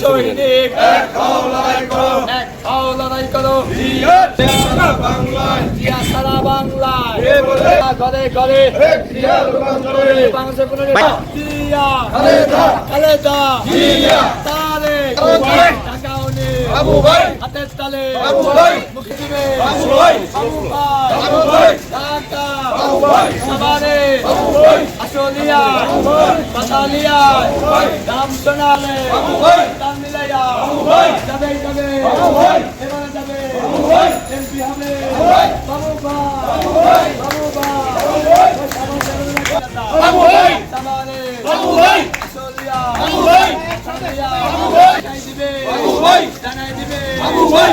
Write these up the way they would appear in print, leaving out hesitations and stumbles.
সৈনিক এক হও লড়াই করো জিয়া সারা বাংলায় ঘরে ঘরে বাংলাদেশের কোনো জিয়া খালেদা তারেক টাকাও নেই হাতের তালে মুখে দিবে বাবু ভাই ঢাকা সাভারে আশুলিয়া বাতালিয়া নাম শোনালে তাল মিলাইয়া যাবে যাবে এবারে যাবে এমপি হবে বাবু ভাই সাভারে আশুলিয়া জানাই দিবে বাবু ভাই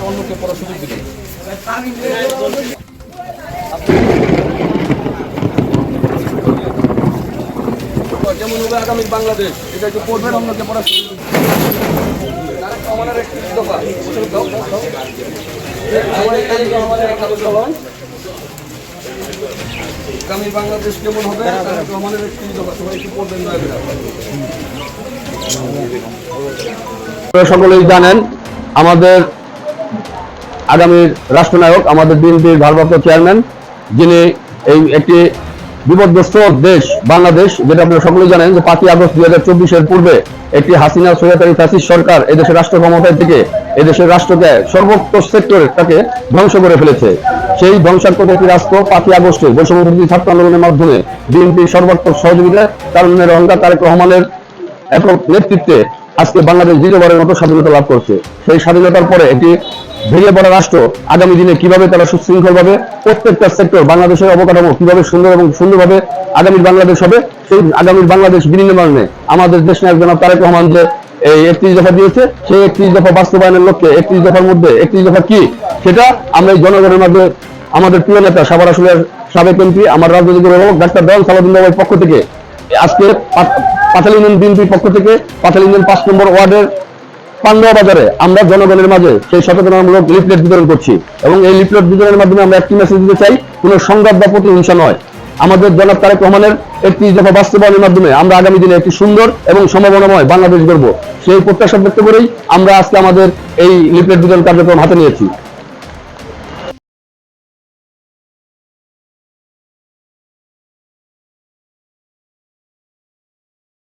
অন্যকে পড়ার সুযোগ দিবে যেমন হবে আগামী বাংলাদেশ এটা একটু পড়বেন অন্যকে পড়ার সুযোগ দিবে আমাদের একটি দফা আগামী বাংলাদেশ কেমন হবে আমাদের একটি দফা সবাই একটু পড়বেন সকলেই জানেন আমাদের আগামীর রাষ্ট্রনায়ক আমাদের বিএনপির ভারপ্রাপ্ত চেয়ারম্যান যিনি এই একটি বিপদগ্রস্ত দেশ বাংলাদেশ যেটা আপনারা সকলেই জানেন যে 5ই আগস্ট 2024-এর পূর্বে একটি হাসিনা স্বৈরাচারী ফ্যাসিস্ট সরকার এদেশের রাষ্ট্র ক্ষমতায় থেকে এদেশের রাষ্ট্রকে সর্বোচ্চ সেক্টরটাকে ধ্বংস করে ফেলেছে। সেই ধ্বংসাত্মক একটি রাষ্ট্র 5ই আগস্টে বৈষম্যবিরোধী ছাত্র আন্দোলনের মাধ্যমে বিএনপির সর্বাত্মক সহযোগিতায় তারেক রহমানের একক নেতৃত্বে আজকে বাংলাদেশ দ্বিতীয়বারের মতো স্বাধীনতা লাভ করছে। সেই স্বাধীনতার পরে একটি ভেঙে পড়া রাষ্ট্র আগামী দিনে কিভাবে তারা সুশৃঙ্খলভাবে প্রত্যেকটা সেক্টর বাংলাদেশের অবকাঠামো কিভাবে সুন্দর এবং সুন্দরভাবে আগামীর বাংলাদেশ হবে সেই আগামীর বাংলাদেশ বিনির্মাণে আমাদের দেশ নায়ক জনাব তারেক রহমান যে এই 31 দফা দিয়েছে সেই 31 দফা বাস্তবায়নের লক্ষ্যে 31 দফার মধ্যে 31 দফা কি সেটা আমরা এই জনগণের মাঝে আমাদের প্রিয় নেতা সাভার আশুলিয়ার সাবেক এমপি আমার রাজনৈতিক অভিভাবক ডাক্তার দয়াল সালাউদ্দিন বাবুর পক্ষ থেকে আজকে পাথাল ইউনিয়ন বিএনপির পক্ষ থেকে পাথাল ইউনিয়ন 5 নম্বর ওয়ার্ডের পান্ডুয়া বাজারে আমরা জনগণের মাঝে সেই সচেতনতামূলক লিফলেট বিতরণ করছি এবং এই লিফলেট বিতরণের মাধ্যমে আমরা একটি মেসেজ দিতে চাই কোনো সংঘাত বা প্রতিহিংসা নয়। আমাদের জনাব তারেক রহমানের 31 দফা বাস্তবায়নের মাধ্যমে আমরা আগামী দিনে একটি সুন্দর এবং সম্ভাবনাময় বাংলাদেশ গড়ব সেই প্রত্যাশা ব্যক্ত করেই আমরা আজকে আমাদের এই লিফলেট বিতরণ কার্যক্রম হাতে নিয়েছি।